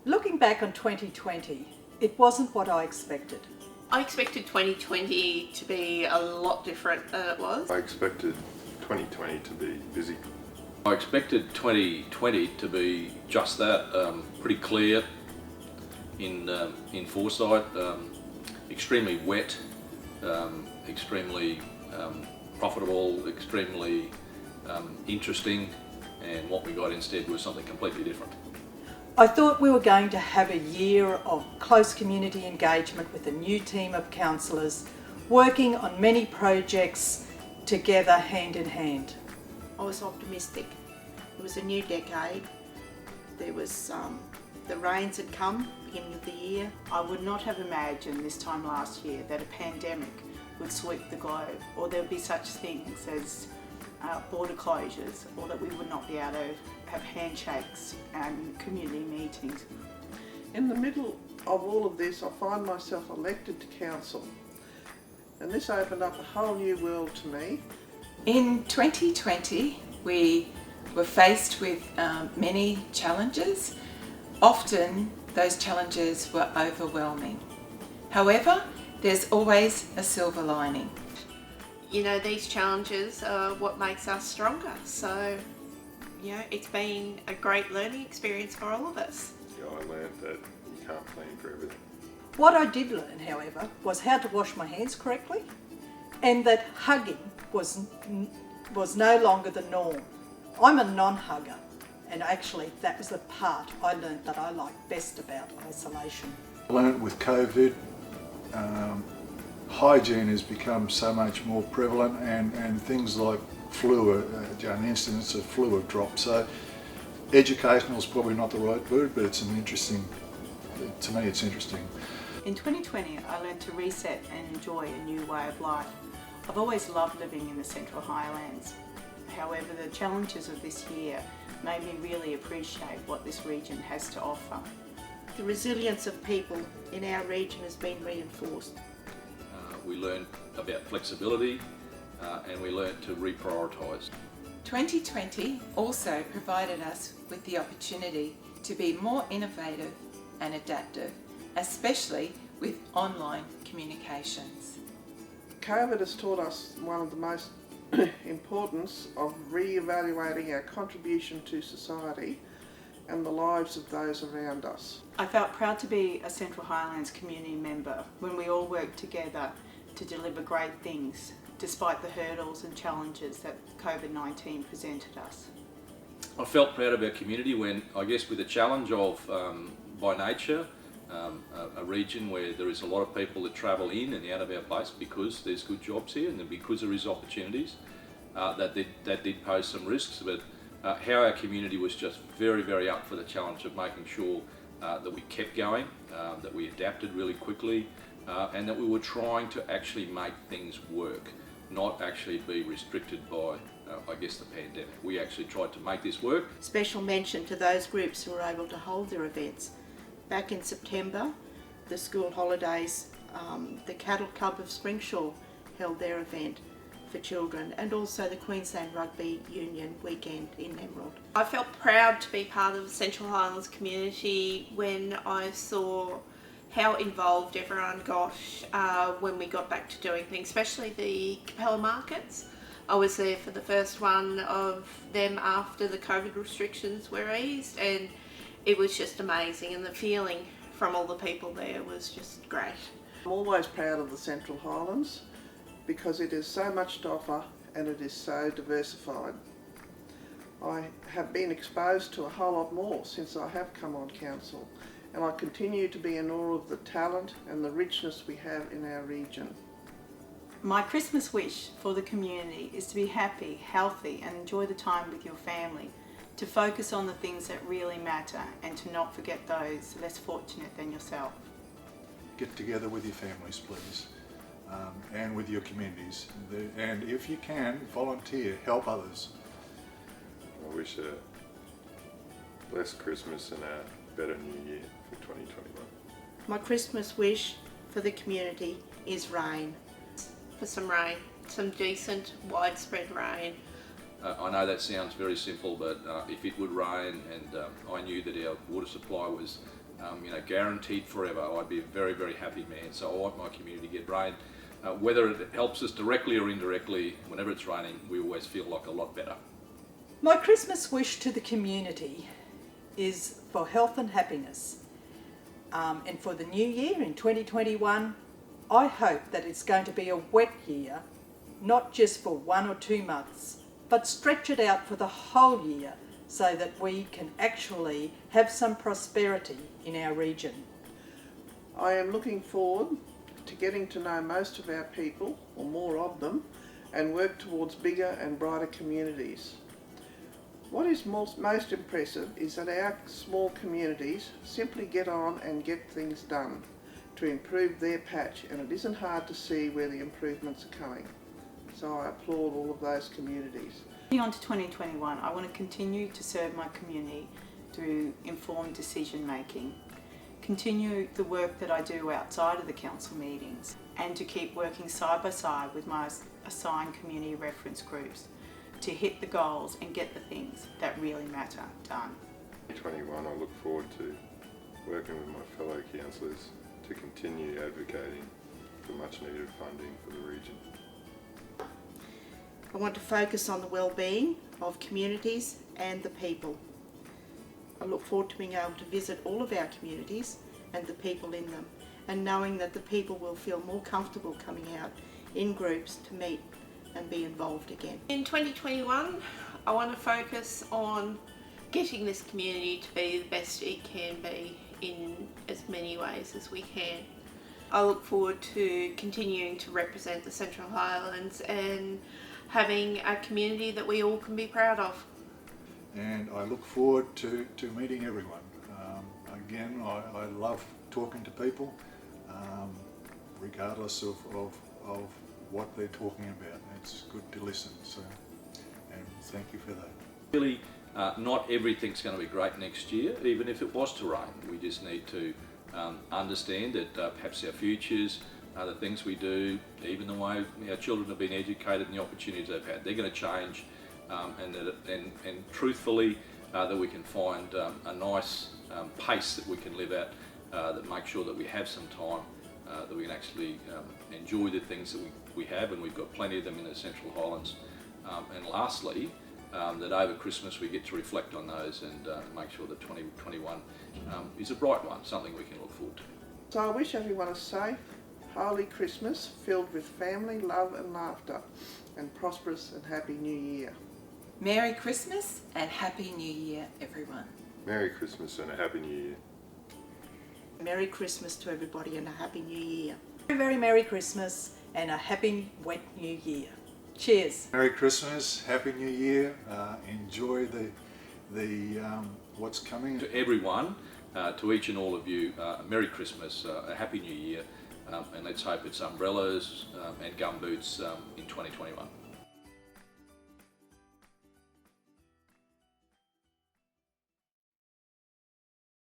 Looking back on 2020, it wasn't what I expected. I expected 2020 to be a lot different than it was. I expected 2020 to be busy. I expected 2020 to be just that, pretty clear in foresight, extremely wet, extremely profitable, extremely interesting, and what we got instead was something completely different. I thought we were going to have a year of close community engagement with a new team of councillors working on many projects together hand in hand. I was optimistic. It was a new decade. There was the rains had come beginning of the year. I would not have imagined this time last year that a pandemic would sweep the globe, or there would be such things as border closures, or that we would not be able to have handshakes and community meetings. In the middle of all of this, I find myself elected to council, and this opened up a whole new world to me. In 2020, we were faced with many challenges. Often those challenges were overwhelming. However, there's always a silver lining. You know, these challenges are what makes us stronger. So, you know, it's been a great learning experience for all of us. Yeah, I learned that you can't plan for everything. What I did learn, however, was how to wash my hands correctly, and that hugging was no longer the norm. I'm a non-hugger, and actually that was the part I learned that I like best about isolation. I learned with COVID, hygiene has become so much more prevalent, and things like flu, an incidence of flu have dropped. So educational is probably not the right word, but it's an interesting, to me it's interesting. In 2020, I learned to reset and enjoy a new way of life. I've always loved living in the Central Highlands. However, the challenges of this year made me really appreciate what this region has to offer. The resilience of people in our region has been reinforced. We learned about flexibility and we learned to reprioritise. 2020 also provided us with the opportunity to be more innovative and adaptive, especially with online communications. COVID has taught us one of the most importance of re-evaluating our contribution to society and the lives of those around us. I felt proud to be a Central Highlands community member when we all worked together to deliver great things, despite the hurdles and challenges that COVID-19 presented us. I felt proud of our community when, I guess, with the challenge of, by nature, a region where there is a lot of people that travel in and out of our place because there's good jobs here and because there is opportunities, that did pose some risks, but how our community was just very, very up for the challenge of making sure that we kept going, that we adapted really quickly, and that we were trying to actually make things work, not actually be restricted by, I guess, the pandemic. We actually tried to make this work. Special mention to those groups who were able to hold their events. Back in September, the school holidays, the Cattle Club of Springshaw held their event for children, and also the Queensland Rugby Union weekend in Emerald. I felt proud to be part of the Central Highlands community when I saw how involved everyone got when we got back to doing things, especially the Capella markets. I was there for the first one of them after the COVID restrictions were eased, and it was just amazing, and the feeling from all the people there was just great. I'm always proud of the Central Highlands because it has so much to offer and it is so diversified. I have been exposed to a whole lot more since I have come on council, and I continue to be in awe of the talent and the richness we have in our region. My Christmas wish for the community is to be happy, healthy, and enjoy the time with your family, to focus on the things that really matter and to not forget those less fortunate than yourself. Get together with your families, please, and with your communities. And if you can, volunteer, help others. I wish a blessed Christmas and a better New Year for 2021. My Christmas wish for the community is rain. For some rain, some decent widespread rain. I know that sounds very simple, but if it would rain and I knew that our water supply was guaranteed forever, I'd be a very, very happy man. So I want my community to get rain. Whether it helps us directly or indirectly, whenever it's raining, we always feel like a lot better. My Christmas wish to the community is for health and happiness. And for the new year in 2021, I hope that it's going to be a wet year, not just for 1 or 2 months, but stretch it out for the whole year so that we can actually have some prosperity in our region. I am looking forward to getting to know most of our people, or more of them, and work towards bigger and brighter communities. What is most impressive is that our small communities simply get on and get things done to improve their patch, and it isn't hard to see where the improvements are coming. So I applaud all of those communities. Moving on to 2021, I want to continue to serve my community through informed decision making, continue the work that I do outside of the council meetings, and to keep working side by side with my assigned community reference groups to hit the goals and get the things that really matter done. 2021, I look forward to working with my fellow councillors to continue advocating for much needed funding for the region. I want to focus on the well-being of communities and the people. I look forward to being able to visit all of our communities and the people in them, and knowing that the people will feel more comfortable coming out in groups to meet and be involved again. In 2021, I want to focus on getting this community to be the best it can be in as many ways as we can. I look forward to continuing to represent the Central Highlands and having a community that we all can be proud of. And I look forward to meeting everyone. Again, I love talking to people, regardless of what they're talking about. It's good to listen, so, and thank you for that. Really, not everything's going to be great next year, even if it was to rain. We just need to understand that perhaps our futures, the things we do, even the way our children have been educated and the opportunities they've had, they're going to change, and truthfully, that we can find a nice pace that we can live at, that makes sure that we have some time, that we can actually enjoy the things that we have, and we've got plenty of them in the Central Highlands. And lastly, that over Christmas we get to reflect on those and make sure that 2021 is a bright one, something we can look forward to. So I wish everyone a safe, holy Christmas filled with family, love and laughter, and prosperous and happy New Year. Merry Christmas and Happy New Year, everyone. Merry Christmas and a Happy New Year. Merry Christmas to everybody and a Happy New Year. Very, very Merry Christmas and a happy wet New Year. Cheers. Merry Christmas, Happy New Year. Enjoy the what's coming. To everyone, to each and all of you, a Merry Christmas, a Happy New Year, and let's hope it's umbrellas and gumboots in 2021.